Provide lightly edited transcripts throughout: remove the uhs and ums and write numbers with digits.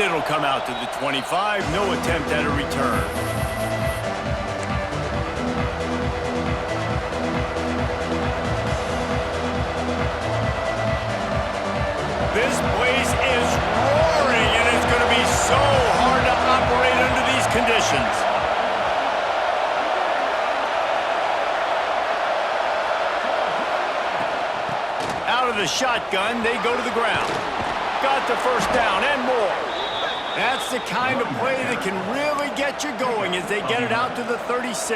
it'll come out to the 25. No attempt at a return. This place is roaring, and it's going to be so hard to operate under these conditions. Out of the shotgun, they go to the ground. Got the first down and more. That's the kind of play that can really get you going as they get it out to the 36.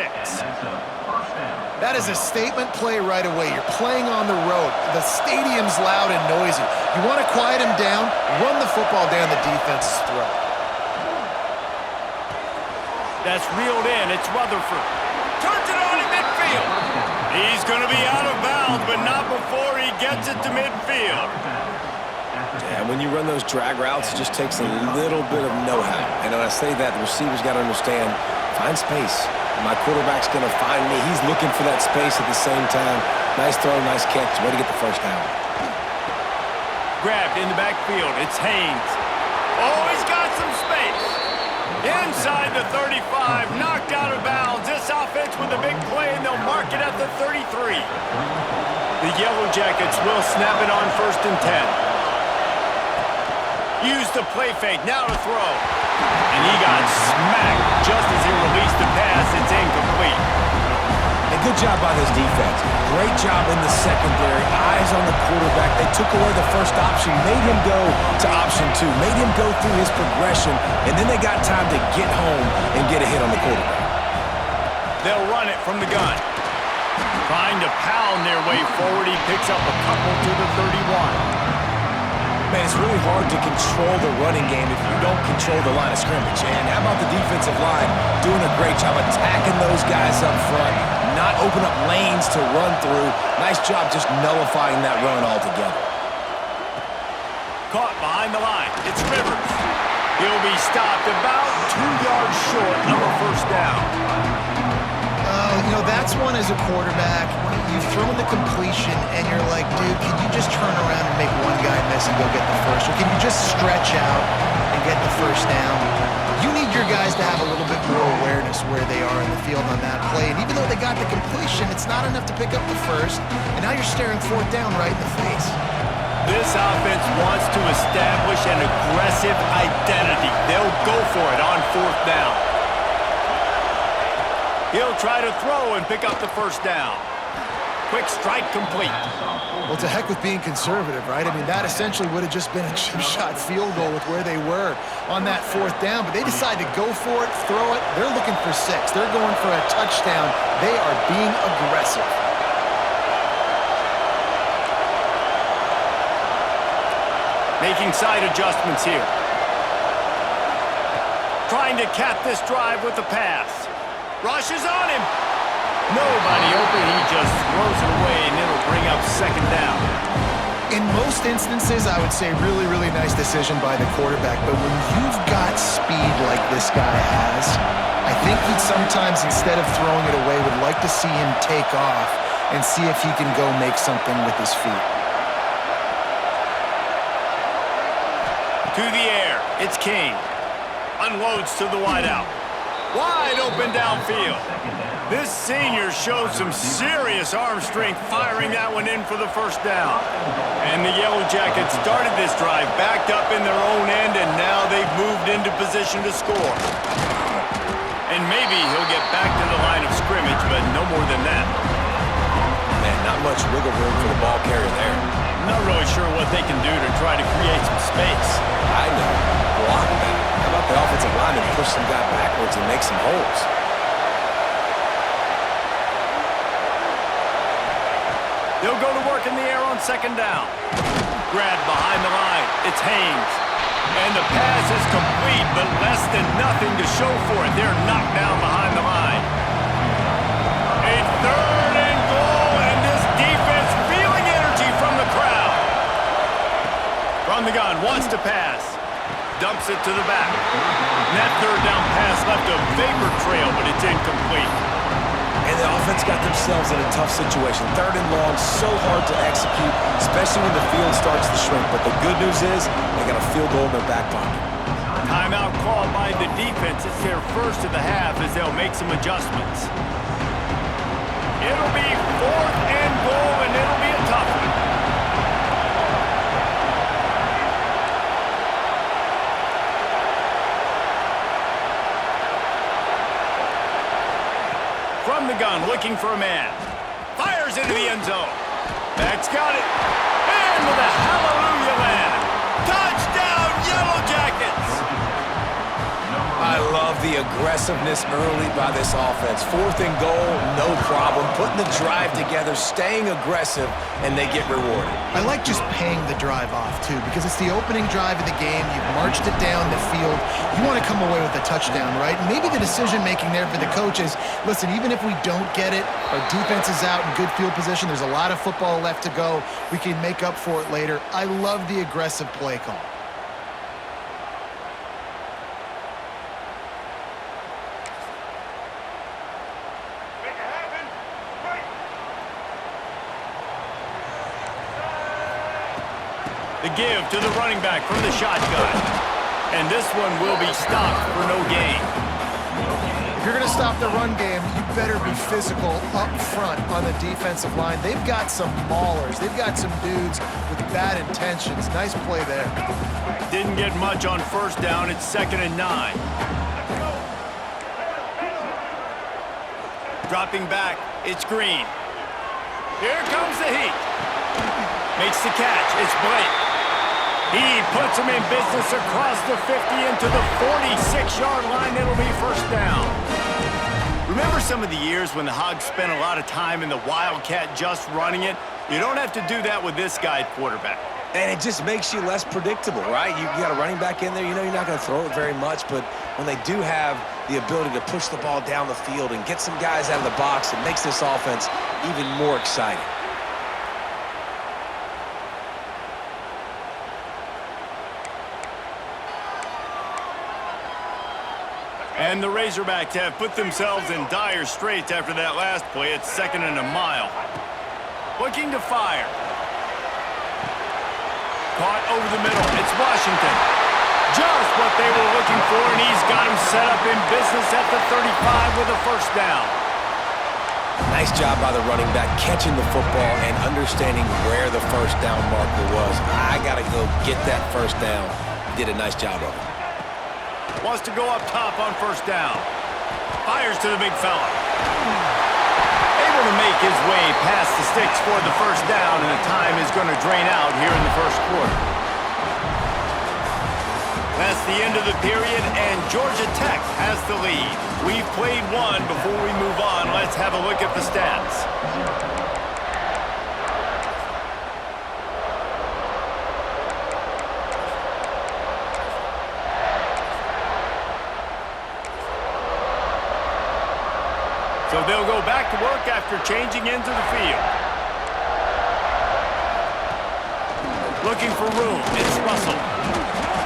That is a statement play right away. You're playing on the road. The stadium's loud and noisy. You want to quiet him down, run the football down the defense's throat. That's reeled in. It's Rutherford. Turns it on in midfield. He's going to be out of bounds, but not before he gets it to midfield. Yeah, when you run those drag routes, it just takes a little bit of know-how. And when I say that, the receiver's got to understand, find space. My quarterback's going to find me. He's looking for that space at the same time. Nice throw, nice catch. Way to get the first down. Grabbed in the backfield. It's Haynes. Oh, he's got some space. Inside the 35, knocked out of bounds. This offense with a big play, and they'll mark it at the 33. The Yellow Jackets will snap it on 1st and 10. Use the play fake, now to throw. And he got smacked just as he released the pass. It's incomplete. And good job by this defense. Great job in the secondary. Eyes on the quarterback. They took away the first option, made him go to option 2, made him go through his progression, and then they got time to get home and get a hit on the quarterback. They'll run it from the gun. Trying to pound their way forward. He picks up a couple to the 31. Man, it's really hard to control the running game if you don't control the line of scrimmage. And how about the defensive line doing a great job attacking those guys up front, not open up lanes to run through. Nice job just nullifying that run altogether. Caught behind the line. It's Rivers. He'll be stopped about 2 yards short of a first down. You know, that's one as a quarterback. You've thrown the completion, and you're like, dude, can you just turn around and make one guy miss and go get the first? Or can you just stretch out and get the first down? You need your guys to have a little bit more awareness where they are in the field on that play. And even though they got the completion, it's not enough to pick up the first. And now you're staring 4th down right in the face. This offense wants to establish an aggressive identity. They'll go for it on 4th down. He'll try to throw and pick up the first down. Quick strike complete. Well, to heck with being conservative, right? I mean, that essentially would have just been a chip shot field goal with where they were on that 4th down. But they decide to go for it, throw it. They're looking for 6. They're going for a touchdown. They are being aggressive. Making side adjustments here. Trying to cap this drive with the pass. Rushes on him. Nobody open. He just throws it away, and it'll bring up 2nd down. In most instances, I would say really, really nice decision by the quarterback. But when you've got speed like this guy has, I think he'd sometimes, instead of throwing it away, would like to see him take off and see if he can go make something with his feet. To the air. It's King. Unloads to the wideout. Wide open downfield. This senior showed some serious arm strength firing that one in for the first down. And the Yellow Jackets started this drive backed up in their own end, and now they've moved into position to score. And maybe he'll get back to the line of scrimmage, but no more than that. Man, not much wiggle room for the ball carrier there. Not really sure what they can do to try to create some space. I know. Block that. How about the offensive lineman push some guy backwards and make some holes? They'll go to work in the air on 2nd down. Grab behind the line. It's Haynes. And the pass is complete, but less than nothing to show for it. They're knocked down behind the line. A 3rd and goal, and this defense feeling energy from the crowd. From the gun, wants to pass. Dumps it to the back. And that 3rd down pass left a vapor trail, but it's incomplete. And the offense got themselves in a tough situation. 3rd and long, so hard to execute, especially when the field starts to shrink. But the good news is they got a field goal in their back pocket. Timeout called by the defense. It's their first of the half as they'll make some adjustments. It'll be 4th and goal, and it'll be a tough one. From the gun, looking for a man. Fires into the end zone. Mack's got it. And with a hallelujah land. Touchdown, Yellow Jackets! I love the aggressiveness early by this offense. 4th and goal, no problem. Putting the drive together, staying aggressive, and they get rewarded. I like just paying the drive off, too, because it's the opening drive of the game. You've marched it down the field. You want to come away with a touchdown, right? And maybe the decision-making there for the coaches, listen, even if we don't get it, our defense is out in good field position. There's a lot of football left to go. We can make up for it later. I love the aggressive play call. The give to the running back from the shotgun. And this one will be stopped for no gain. If you're going to stop the run game, you better be physical up front on the defensive line. They've got some maulers. They've got some dudes with bad intentions. Nice play there. Didn't get much on first down. It's 2nd and 9. Dropping back, it's Green. Here comes the heat. Makes the catch. It's Blake. He puts him in business across the 50 into the 46-yard line. It'll be first down. Remember some of the years when the Hogs spent a lot of time in the Wildcat just running it? You don't have to do that with this guy at quarterback. And it just makes you less predictable, right? You got a running back in there. You know you're not going to throw it very much, but when they do have the ability to push the ball down the field and get some guys out of the box, it makes this offense even more exciting. And the Razorbacks have put themselves in dire straits after that last play. It's 2nd and a mile. Looking to fire. Caught over the middle. It's Washington. Just what they were looking for, and he's got him set up in business at the 35 with a first down. Nice job by the running back catching the football and understanding where the first down marker was. I got to go get that first down. Did a nice job of it. Wants to go up top on first down. Fires to the big fella. Able to make his way past the sticks for the first down, and the time is going to drain out here in the first quarter. That's the end of the period, and Georgia Tech has the lead. We've played one. Before we move on, let's have a look at the stats. So they'll go back to work after changing into the field. Looking for room. It's Russell.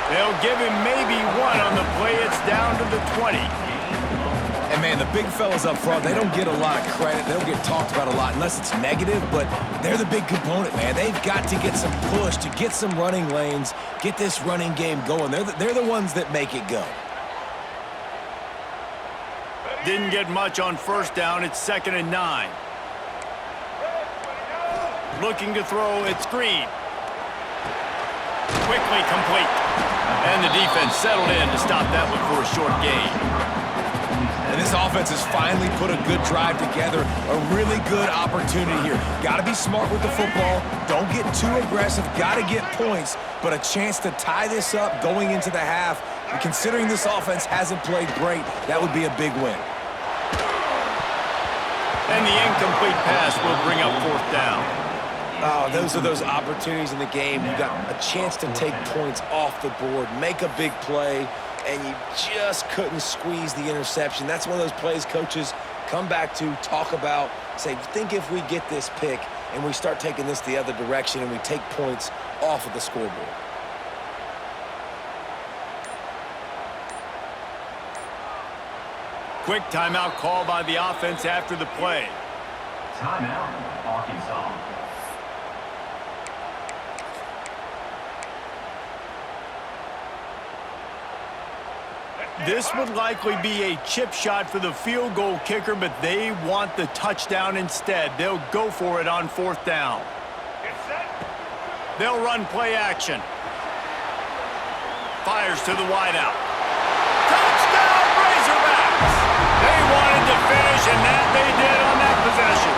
They'll give him maybe one on the play. It's down to the 20. And, man, the big fellas up front, they don't get a lot of credit. They don't get talked about a lot unless it's negative, but they're the big component, man. They've got to get some push, to get some running lanes, get this running game going. They're the ones that make it go. Didn't get much on first down. It's 2nd and 9. Looking to throw. It's Green. Quickly complete. And the defense settled in to stop that one for a short gain. And this offense has finally put a good drive together. A really good opportunity here. Got to be smart with the football. Don't get too aggressive. Got to get points. But a chance to tie this up going into the half. And considering this offense hasn't played great, that would be a big win. And the incomplete pass will bring up fourth down. Oh, those are those opportunities in the game. You got a chance to take points off the board, make a big play, and you just couldn't squeeze the interception. That's one of those plays coaches come back to, talk about, say, think if we get this pick and we start taking this the other direction and we take points off of the scoreboard. Quick timeout call by the offense after the play. Timeout, Arkansas. This would likely be a chip shot for the field goal kicker, but they want the touchdown instead. They'll go for it on 4th down. They'll run play action. Fires to the wideout. Touchdown, Razorbacks! They wanted to finish, and that they did on that possession.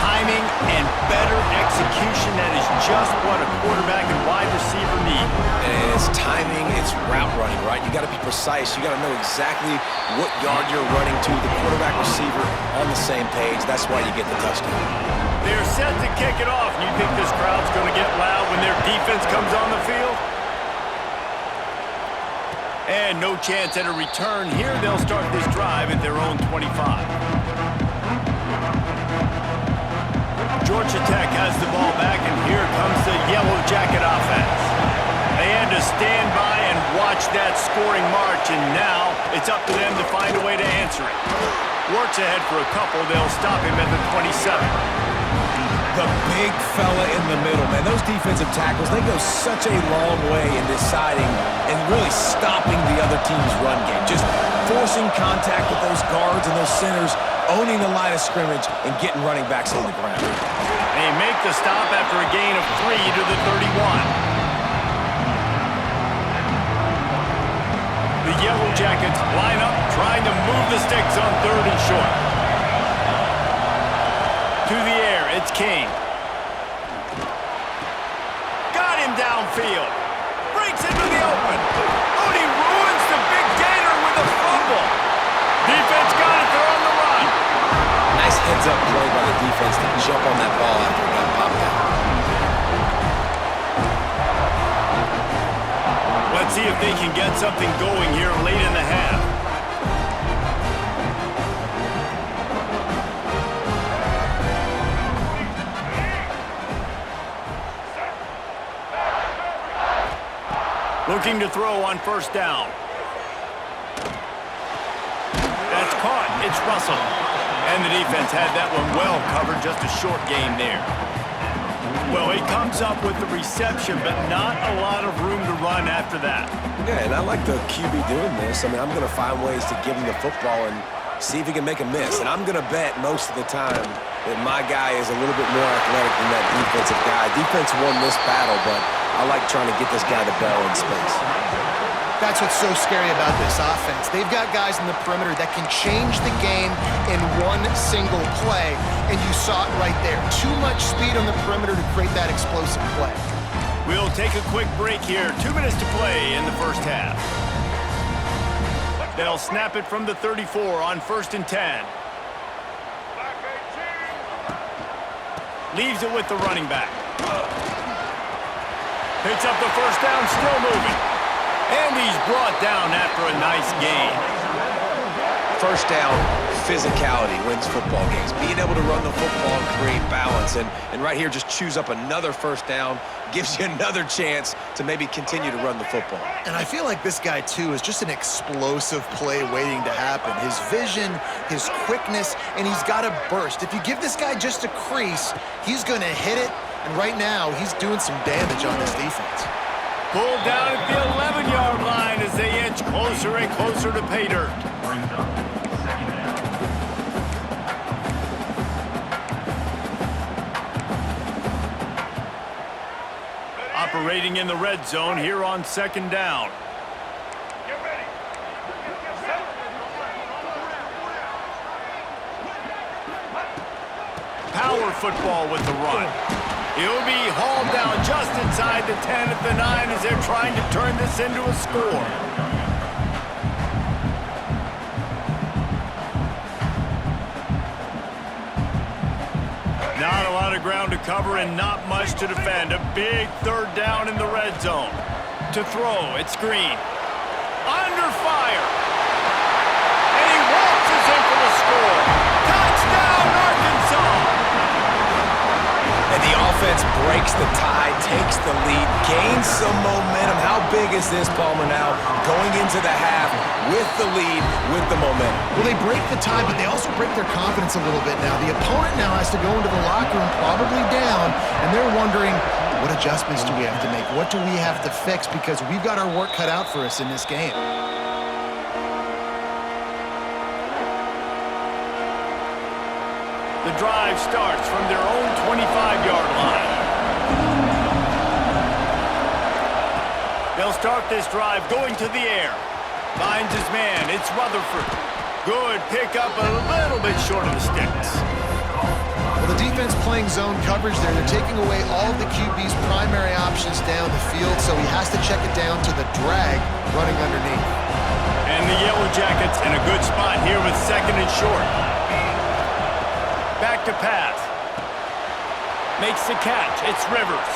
Timing and better execution, that is just what a quarterback and wide receiver need. And it's timing, it's route running, right? You got to be precise. You got to know exactly what yard you're running to. The quarterback receiver on the same page. That's why you get the touchdown. They're set to kick it off. You think this crowd's going to get loud when their defense comes on the field? And no chance at a return here. They'll start this drive at their own 25. Georgia Tech has the ball back, and here comes the Yellow Jacket offense. They had to stand by and watch that scoring march, and now it's up to them to find a way to answer it. Works ahead for a couple. They'll stop him at the 27. The big fella in the middle, man. Those defensive tackles, they go such a long way in deciding and really stopping the other team's run game. Just forcing contact with those guards and those centers, owning the line of scrimmage, and getting running backs on the ground. They make the stop after a gain of 3 to the 31. The Yellow Jackets line up, trying to move the sticks on 3rd and short. To the air, it's King. Got him downfield. Breaks into the open. Oh, and he ruins the big gainer with a fumble. Defense got it. They're on the run. Nice heads-up play by the defense to jump on that ball after it got popped out. Let's see if they can get something going here late in the half. Looking to throw on 1st down. That's caught. It's Russell. And the defense had that one well covered. Just a short gain there. Well, he comes up with the reception, but not a lot of room to run after that. Yeah, and I like the QB doing this. I mean, I'm going to find ways to give him the football and see if he can make a miss. And I'm going to bet most of the time that my guy is a little bit more athletic than that defensive guy. Defense won this battle, but I like trying to get this guy the ball in space. That's what's so scary about this offense. They've got guys in the perimeter that can change the game in one single play, and you saw it right there. Too much speed on the perimeter to create that explosive play. We'll take a quick break here. 2 minutes to play in the first half. They'll snap it from the 34 on 1st and 10. Leaves it with the running back. Picks up the 1st down, still moving. And he's brought down after a nice gain. 1st down, physicality wins football games. Being able to run the football and create balance. And right here, just choose up another 1st down, gives you another chance to maybe continue to run the football. And I feel like this guy, too, is just an explosive play waiting to happen. His vision, his quickness, and he's got a burst. If you give this guy just a crease, he's going to hit it. And right now, he's doing some damage on this defense. Pulled down at the 11-yard line as they inch closer and closer to pay dirt. Brings up 2nd down. Operating in the red zone here on 2nd down. Power football with the run. He'll be hauled down just inside the 10 at the 9 as they're trying to turn this into a score. Not a lot of ground to cover and not much to defend. A big 3rd down in the red zone. To throw, it's Green. Under fire. And he waltzes in for the score. Touchdown, Arkansas! And the offense breaks the tie, takes the lead, gains some momentum. How big is this, Palmer, now? Going into the half with the lead, with the momentum. Well, they break the tie, but they also break their confidence a little bit now. The opponent now has to go into the locker room probably down, and they're wondering, what adjustments do we have to make? What do we have to fix? Because we've got our work cut out for us in this game. The drive starts from their own 25-yard line. They'll start this drive going to the air. Finds his man. It's Rutherford. Good pickup, a little bit short of the sticks. Well, the defense playing zone coverage there. They're taking away all of the QB's primary options down the field, so he has to check it down to the drag running underneath. And the Yellow Jackets in a good spot here with second and short. Back to pass. Makes the catch. It's Rivers.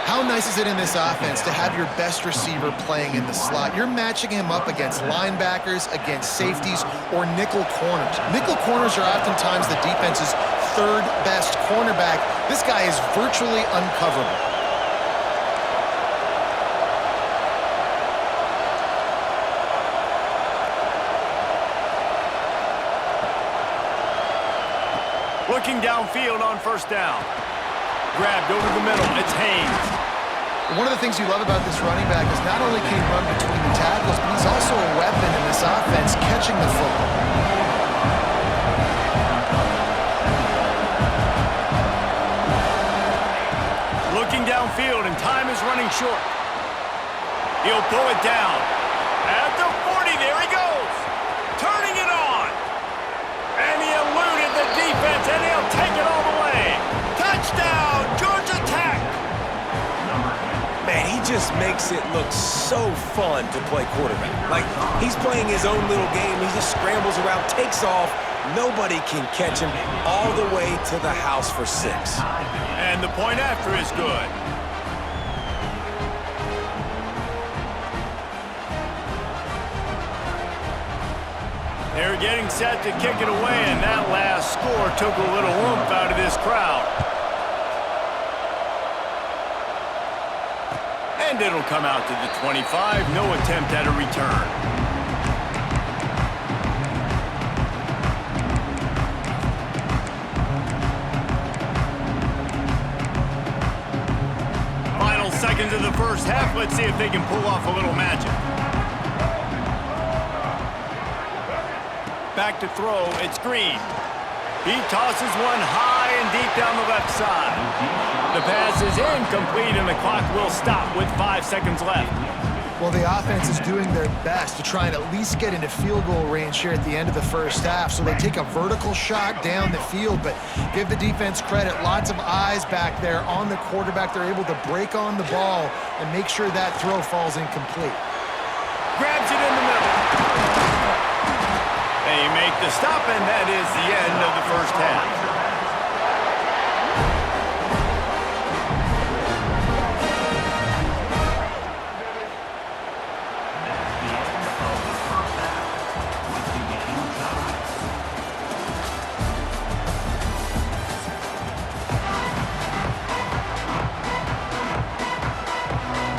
How nice is it in this offense to have your best receiver playing in the slot? You're matching him up against linebackers, against safeties, or nickel corners. Nickel corners are oftentimes the defense's third best cornerback. This guy is virtually uncoverable. Looking downfield on first down. Grabbed over the middle. It's Haynes. One of the things you love about this running back is not only can he run between the tackles, but he's also a weapon in this offense catching the football. Looking downfield, and time is running short. He'll pull it down. At the 40, there he goes. Turning it on. And he eluded the defense, and he'll take it all the way. Touchdown, Georgia Tech. Man, he just makes it look so fun to play quarterback. Like, he's playing his own little game. He just scrambles around, takes off. Nobody can catch him all the way to the house for 6. And the point after is good. They're getting set to kick it away, and that last score took a little oomph out of this crowd. And it'll come out to the 25. No attempt at a return. Final seconds of the first half. Let's see if they can pull off a little magic. Back to throw. It's Green. He tosses one high and deep down the left side. The pass is incomplete, and the clock will stop with 5 seconds left. Well, the offense is doing their best to try and at least get into field goal range here at the end of the first half. So they take a vertical shot down the field, but give the defense credit. Lots of eyes back there on the quarterback. They're able to break on the ball and make sure that throw falls incomplete. Grabs it in the middle. They make the stop, and that is the end of the first half.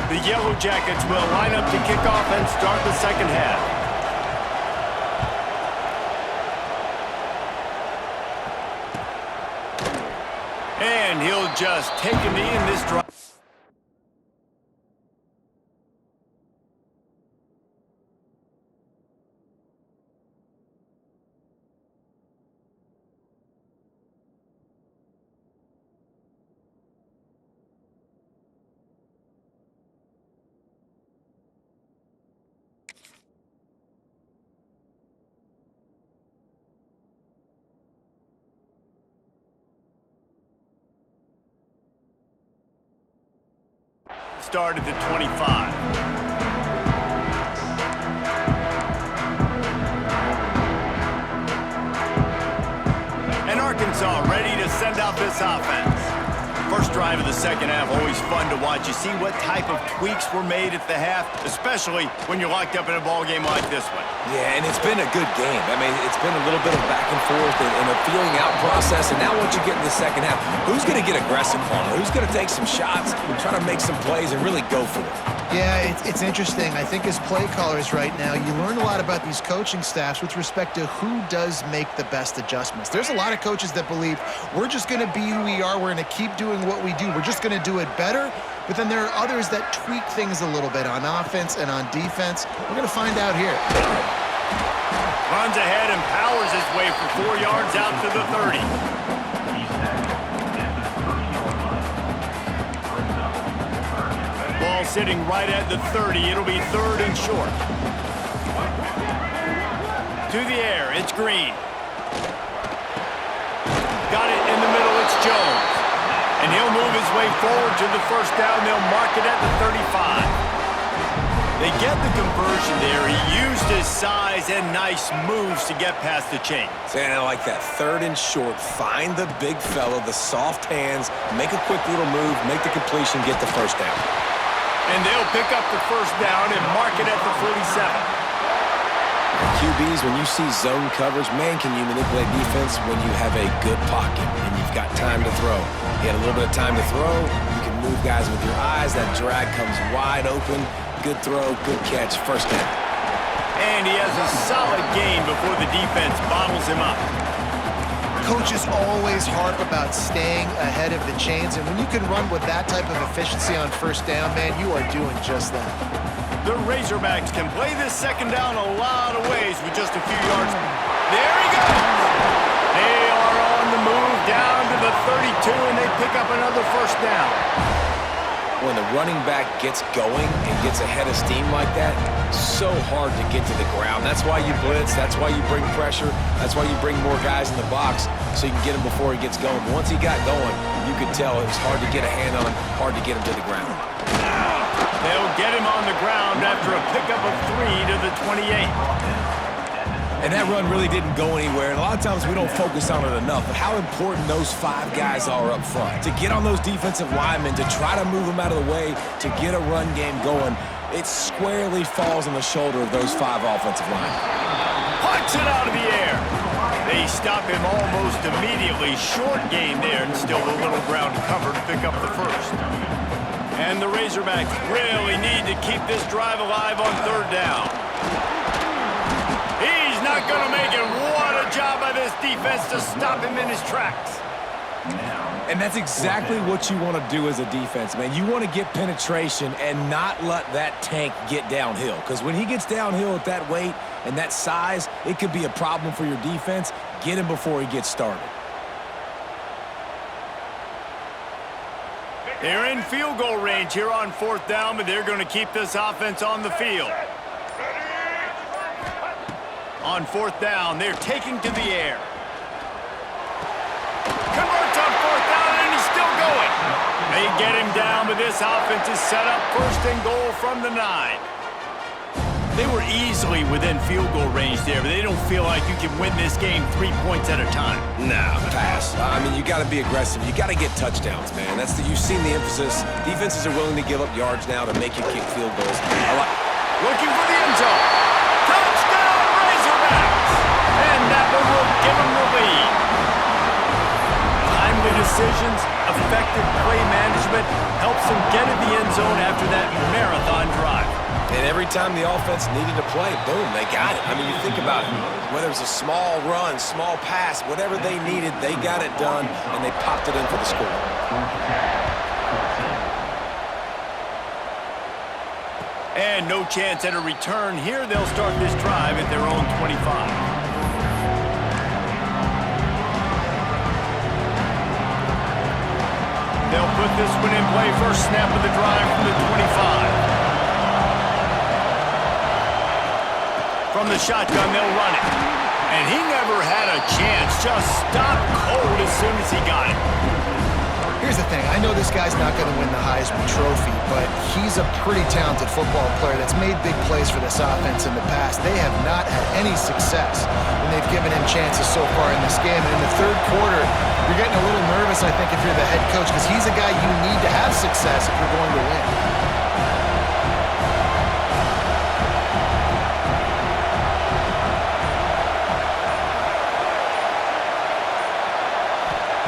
The Yellow Jackets will line up to kick off and start the second half. And he'll just take a knee in this drive. Start at the 25. And Arkansas ready to send out this offense. First drive of the second half, always fun to watch. You see what type of tweaks were made at the half, especially when you're locked up in a ball game like this one. Yeah, and it's been a good game. I mean, it's been a little bit of back and forth and a feeling out process. And now once you get in the second half, who's going to get aggressive on it? Who's going to take some shots, try to make some plays, and really go for it? Yeah, it's interesting. I think as play callers right now, you learn a lot about these coaching staffs with respect to who does make the best adjustments. There's a lot of coaches that believe we're just going to be who we are. We're going to keep doing what we do. We're just going to do it better. But then there are others that tweak things a little bit on offense and on defense. We're going to find out here. Runs ahead and powers his way for 4 yards out to the 30. Ball sitting right at the 30. It'll be 3rd and short. To the air, it's Green. Got it in the middle, it's Jones. And he'll move his way forward to the first down. They'll mark it at the 35. They get the conversion there. He used his size and nice moves to get past the chains. And I like that. 3rd and short. Find the big fella, the soft hands, make a quick little move, make the completion, get the first down. And they'll pick up the first down and mark it at the 47. QBs, when you see zone coverage, man, can you manipulate defense when you have a good pocket and you've got time to throw. You had a little bit of time to throw. You can move guys with your eyes. That drag comes wide open. Good throw, good catch, first down. And he has a solid gain before the defense bottles him up. Coaches always harp about staying ahead of the chains, and when you can run with that type of efficiency on first down, man, you are doing just that. The Razorbacks can play this second down a lot of ways with just a few yards. There he goes! They are on the move down to the 32, and they pick up another first down. When the running back gets going and gets ahead of steam like that, so hard to get to the ground. That's why you blitz. That's why you bring pressure. That's why you bring more guys in the box so you can get him before he gets going. But once he got going, you could tell it was hard to get a hand on him, hard to get him to the ground. They'll get him on the ground after a pickup of 3 to the 28. And that run really didn't go anywhere. And a lot of times we don't focus on it enough, but how important those 5 guys are up front. To get on those defensive linemen, to try to move them out of the way, to get a run game going, it squarely falls on the shoulder of those 5 offensive linemen. Punch it out of the air. They stop him almost immediately. Short gain there, and still a little ground cover to pick up the first. And the Razorbacks really need to keep this drive alive on 3rd down. He's not going to make it. What a job by this defense to stop him in his tracks. And that's exactly what you want to do as a defense, man. You want to get penetration and not let that tank get downhill. Because when he gets downhill at that weight and that size, it could be a problem for your defense. Get him before he gets started. They're in field goal range here on 4th down, but they're going to keep this offense on the field. On 4th down, they're taking to the air. Converts on 4th down, and he's still going. They get him down, but this offense is set up 1st and goal from the 9. They were easily within field goal range there, but they don't feel like you can win this game 3 points at a time. Nah, pass. I mean, you got to be aggressive. You got to get touchdowns, man. You've seen the emphasis. Defenses are willing to give up yards now to make you kick field goals. Looking for the end zone. Touchdown, Razorbacks! And that one will give them the lead. Timely decisions, effective play management helps them get in the end zone after that marathon drive. And every time the offense needed to play, boom, they got it. I mean, you think about it. Whether it's a small run, small pass, whatever they needed, they got it done, and they popped it in for the score. And no chance at a return here. They'll start this drive at their own 25. They'll put this one in play. First snap of the drive from the 25. From the shotgun, they'll run it. And he never had a chance. Just stopped cold as soon as he got it. Here's the thing. I know this guy's not going to win the Heisman Trophy, but he's a pretty talented football player that's made big plays for this offense in the past. They have not had any success when they've given him chances so far in this game. And in the 3rd quarter, you're getting a little nervous, I think, if you're the head coach, because he's a guy you need to have success if you're going to win.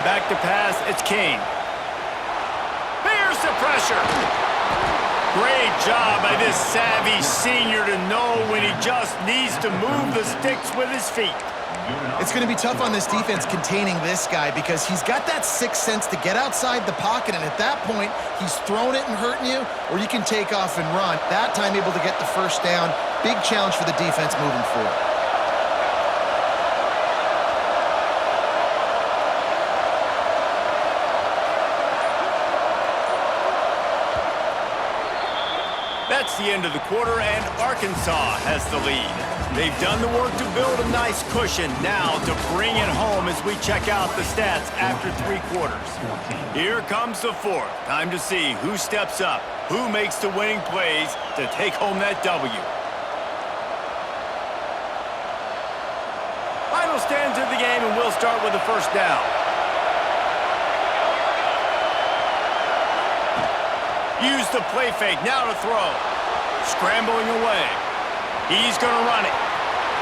Back to pass, it's King. Bears the pressure. Great job by this savvy senior to know when he just needs to move the sticks with his feet. It's going to be tough on this defense containing this guy because he's got that sixth sense to get outside the pocket, and at that point, he's throwing it and hurting you, or you can take off and run. That time able to get the first down. Big challenge for the defense moving forward. That's the end of the quarter, and Arkansas has the lead. They've done the work to build a nice cushion. Now to bring it home as we check out the stats after 3 quarters. Here comes the fourth. Time to see who steps up, who makes the winning plays to take home that W. Final stands of the game, and we'll start with the first down. Use the play fake, now to throw. Scrambling away. He's going to run it.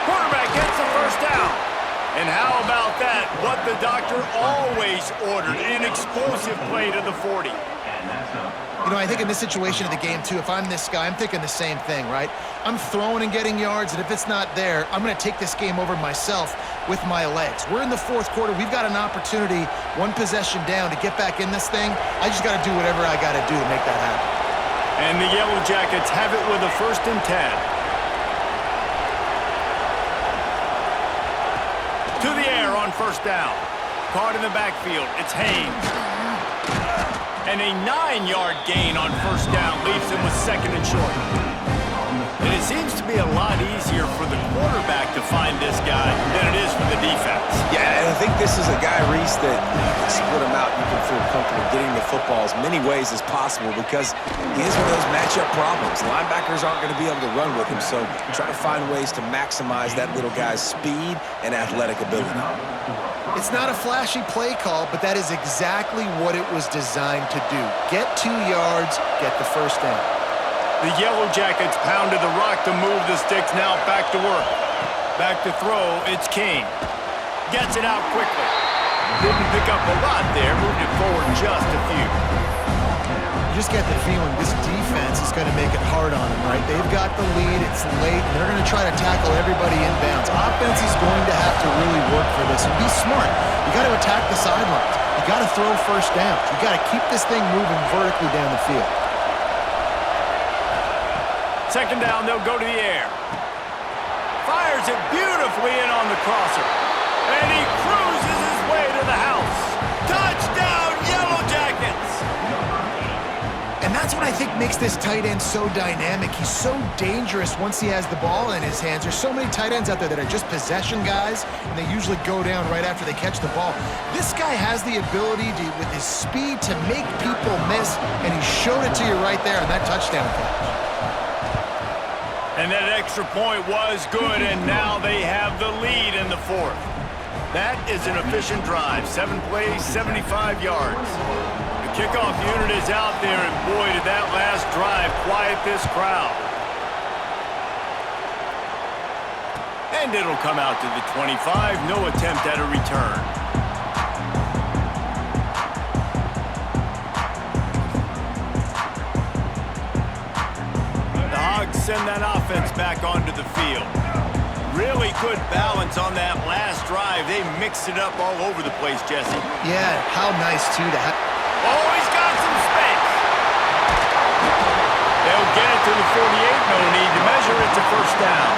Quarterback gets the first down. And how about that? What the doctor always ordered, an explosive play to the 40. You know, I think in this situation of the game, too, if I'm this guy, I'm thinking the same thing, right? I'm throwing and getting yards, and if it's not there, I'm going to take this game over myself with my legs. We're in the fourth quarter. We've got an opportunity, 1 possession down, to get back in this thing. I just got to do whatever I got to do to make that happen. And the Yellow Jackets have it with a 1st and 10. To the air on 1st down. Caught in the backfield. It's Haynes. And a 9-yard gain on 1st down leaves him with 2nd and short. And it seems to be a lot easier for the quarterback to find this guy than it is for the defense. Yeah, and I think this is a guy, Reese, that you can split him out. You can feel comfortable getting the football as many ways as possible because he is one of those matchup problems. Linebackers aren't going to be able to run with him, so try to find ways to maximize that little guy's speed and athletic ability. It's not a flashy play call, but that is exactly what it was designed to do. Get 2 yards, get the 1st down. The Yellow Jackets pounded the rock to move the sticks, now back to work. Back to throw, it's King. Gets it out quickly. Didn't pick up a lot there, moved it forward just a few. You just get the feeling this defense is going to make it hard on them, right? They've got the lead, it's late, and they're going to try to tackle everybody inbounds. Offense is going to have to really work for this and be smart. You got to attack the sidelines. You got to throw 1st downs. You got to keep this thing moving vertically down the field. 2nd down, they'll go to the air. Fires it beautifully in on the crosser. And he cruises his way to the house. Touchdown, Yellow Jackets! And that's what I think makes this tight end so dynamic. He's so dangerous once he has the ball in his hands. There's so many tight ends out there that are just possession guys, and they usually go down right after they catch the ball. This guy has the ability to, with his speed, to make people miss, and he showed it to you right there on that touchdown catch. And that extra point was good, and now they have the lead in the 4th. That is an efficient drive. 7 plays, 75 yards. The kickoff unit is out there, and boy, did that last drive quiet this crowd. And it'll come out to the 25. No attempt at a return. Send that offense back onto the field. Really good balance on that last drive. They mixed it up all over the place, Jesse. Yeah, how nice, too, to have... Oh, he's got some space. They'll get it to the 48. No need to measure it to 1st down.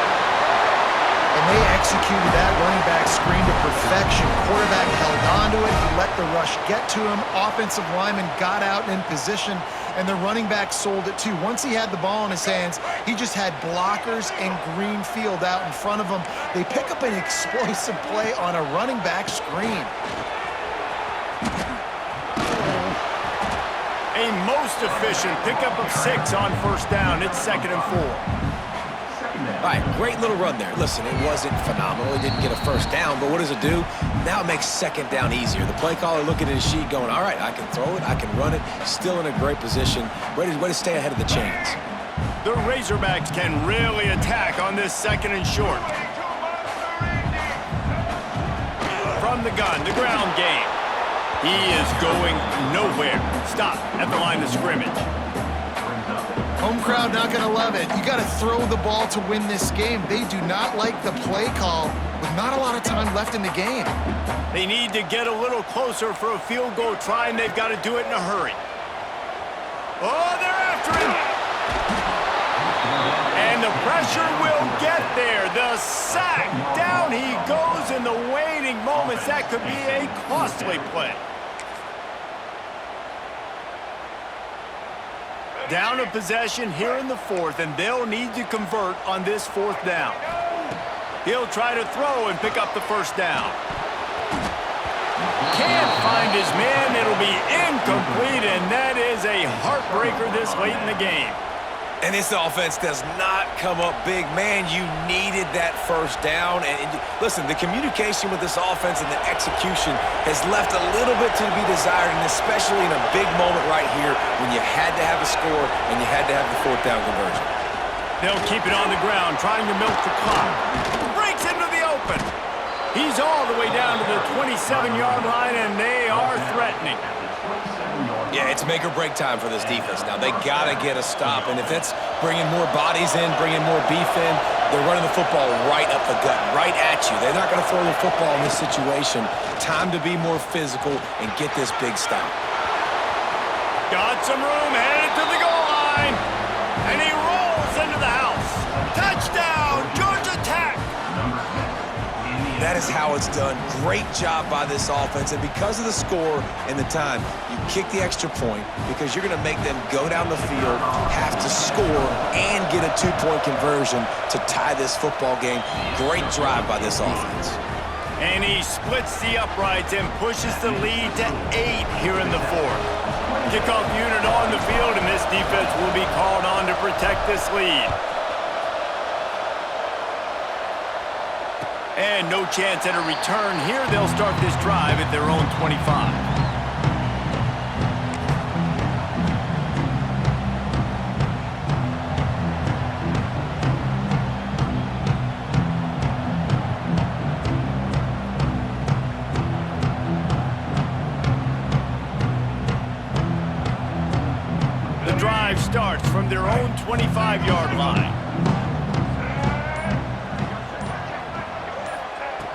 And they executed that running back screen to perfection. Quarterback held onto it. He let the rush get to him. Offensive lineman got out and in position, and the running back sold it too. Once he had the ball in his hands, he just had blockers and green field out in front of him. They pick up an explosive play on a running back screen. A most efficient pickup of 6 on 1st down. It's 2nd and 4. All right, great little run there. Listen, it wasn't phenomenal. He didn't get a 1st down, but what does it do? Now it makes 2nd down easier. The play caller looking at his sheet going, all right, I can throw it, I can run it, still in a great position, ready to stay ahead of the chains. The Razorbacks can really attack on this 2nd and short. From the gun, the ground game. He is going nowhere. Stop at the line of scrimmage. Home crowd not going to love it. You got to throw the ball to win this game. They do not like the play call with not a lot of time left in the game. They need to get a little closer for a field goal try, and they've got to do it in a hurry. Oh, they're after him. And the pressure will get there. The sack. Down he goes in the waning moments. That could be a costly play. Down a possession here in the fourth, and they'll need to convert on this fourth down. He'll try to throw and pick up the first down. Can't find his man. It'll be incomplete, and that is a heartbreaker this late in the game. And this offense does not come up big. Man, you needed that first down. And listen, the communication with this offense and the execution has left a little bit to be desired, and especially in a big moment right here when you had to have a score and you had to have the fourth down conversion. They'll keep it on the ground, trying to milk the clock. Breaks into the open. He's all the way down to the 27-yard line, and they are threatening. Yeah, it's make or break time for this defense now. They got to get a stop, and if that's bringing more bodies in, bringing more beef in, they're running the football right up the gut, right at you. They're not going to throw the football in this situation. Time to be more physical and get this big stop. Got some room, headed to the goal line, and he rolls into the house. Touchdown, Georgia Tech! That is how it's done. Great job by this offense, and because of the score and the time, you kick the extra point because you're going to make them go down the field, have to score, and get a two-point conversion to tie this football game. Great drive by this offense. And he splits the uprights and pushes the lead to 8 here in the fourth. Kickoff unit on the field, and this defense will be called on to protect this lead. And no chance at a return here. They'll start this drive at their own 25. The drive starts from their own 25-yard line.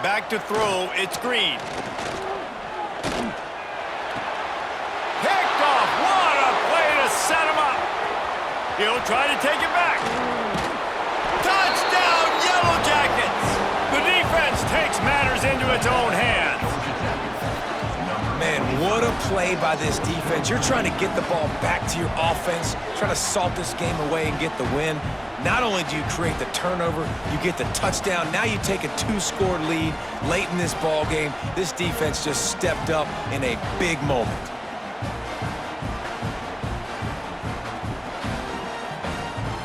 Back to throw, it's Green. Picked off, what a play to set him up. He'll try to take it back. Touchdown, Yellow Jackets. The defense takes matters into its own hands. Man, what a play by this defense. You're trying to get the ball back to your offense, trying to salt this game away and get the win. Not only do you create the turnover, you get the touchdown. Now you take a 2-score lead late in this ball game. This defense just stepped up in a big moment.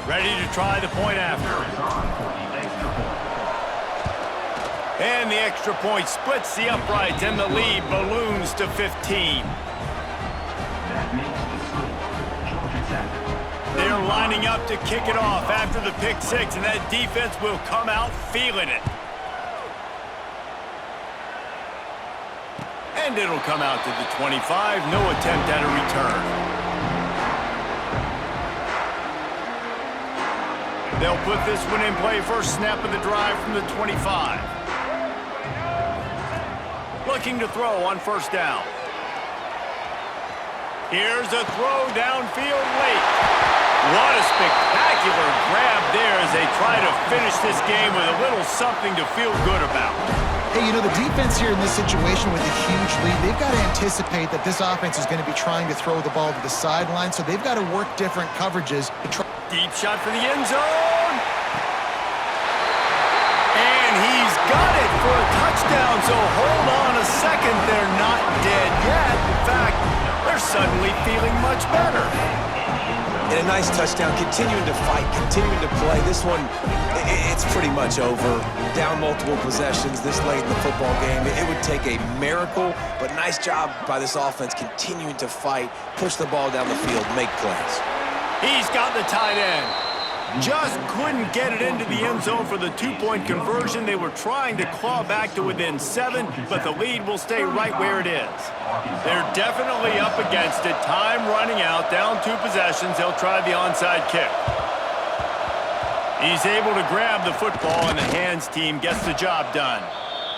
Ready to try the point after. And the extra point splits the uprights, and the lead balloons to 15. They're lining up to kick it off after the pick six, and that defense will come out feeling it. And it'll come out to the 25. No attempt at a return. They'll put this one in play. First snap of the drive from the 25. Looking to throw on first down. Here's a throw downfield late. What a spectacular grab there as they try to finish this game with a little something to feel good about. Hey, you know, the defense here in this situation with a huge lead, they've got to anticipate that this offense is going to be trying to throw the ball to the sideline, so they've got to work different coverages to try. Deep shot for the end zone. And he's got it for a touchdown, so hold on a second. They're not dead yet. In fact, they're suddenly feeling much better. And a nice touchdown, continuing to fight, continuing to play. This one, it's pretty much over. Down multiple possessions this late in the football game. It would take a miracle, but nice job by this offense continuing to fight, push the ball down the field, make plays. He's got the tight end. Just couldn't get it into the end zone for the two-point conversion. They were trying to claw back to within 7, but the lead will stay right where it is. They're definitely up against it. Time running out, down 2 possessions. They'll try the onside kick. He's able to grab the football, and the hands team gets the job done.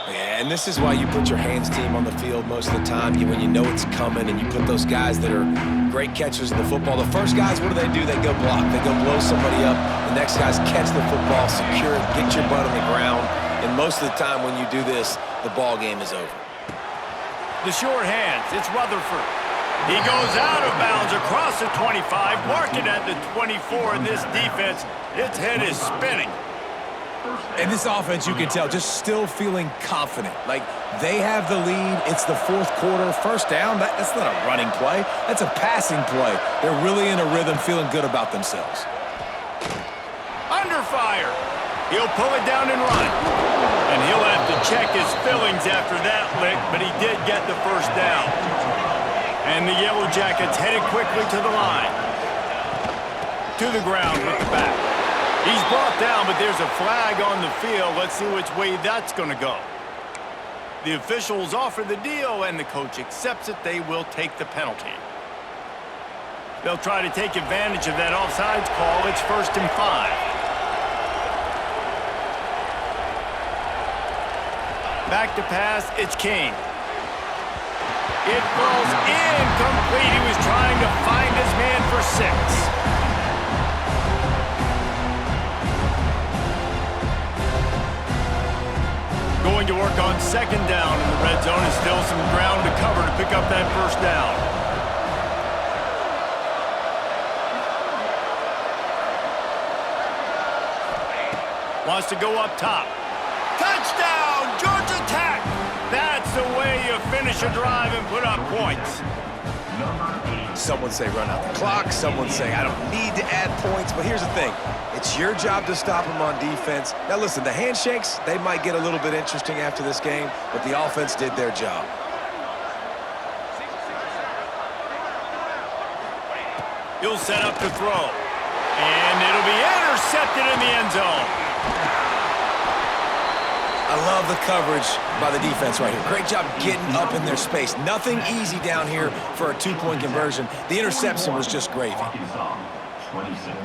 Yeah, and this is why you put your hands team on the field most of the time when you know it's coming, and you put those guys that are great catchers of the football. The first guys, what do? They go block. They go blow somebody up. The next guys catch the football, secure it, get your butt on the ground. And most of the time when you do this, the ball game is over. The short hands, it's Rutherford. He goes out of bounds across the 25, marking at the 24. This defense, its head is spinning. And this offense, you can tell, just still feeling confident. Like, they have the lead. It's the fourth quarter. First down, that's not a running play. That's a passing play. They're really in a rhythm, feeling good about themselves. Under fire. He'll pull it down and run. And he'll have to check his fillings after that lick, but he did get the first down. And the Yellow Jackets headed quickly to the line. To the ground with the back. He's brought down, but there's a flag on the field. Let's see which way that's going to go. The officials offer the deal, and the coach accepts it. They will take the penalty. They'll try to take advantage of that offsides call. It's 1st and 5. Back to pass, it's King. It falls incomplete. He was trying to find his man for 6. Going to work on 2nd down in the red zone, and still some ground to cover to pick up that 1st down. Wants to go up top. Touchdown, Georgia Tech! That's the way you finish a drive and put up points. Someone say run out the clock. Someone say I don't need to add points. But here's the thing. It's your job to stop them on defense. Now, listen, the handshakes, they might get a little bit interesting after this game, but the offense did their job. He'll set up to throw. And it'll be intercepted in the end zone. I love the coverage by the defense right here. Great job getting up in their space. Nothing easy down here for a 2-point conversion. The interception was just gravy. Arkansas, 26.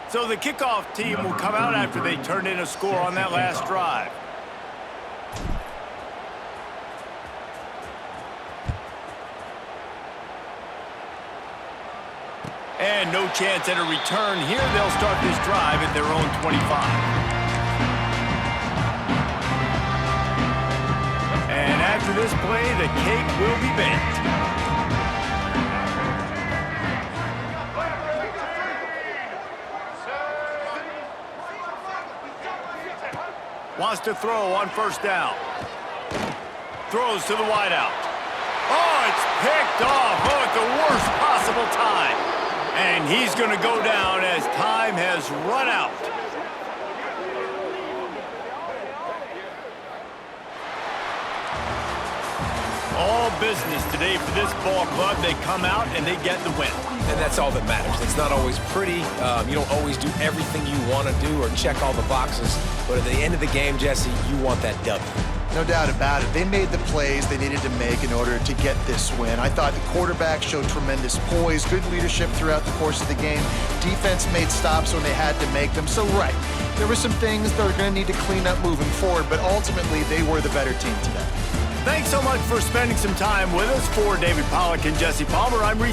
So the kickoff team will come out after they turned in a score on that last drive. And no chance at a return here. They'll start this drive at their own 25. And after this play, the cake will be baked. Wants to throw on 1st down. Throws to the wideout. Oh, it's picked off. Oh, at the worst possible time. And he's going to go down as time has run out. All business today for this ball club. They come out and they get the win. And that's all that matters. It's not always pretty. You don't always do everything you want to do or check all the boxes. But at the end of the game, Jesse, you want that W. No doubt about it. They made the plays they needed to make in order to get this win. I thought the quarterback showed tremendous poise, good leadership throughout the course of the game. Defense made stops when they had to make them. So, right, there were some things they're going to need to clean up moving forward, but ultimately they were the better team today. Thanks so much for spending some time with us. For David Pollack and Jesse Palmer, I'm Reese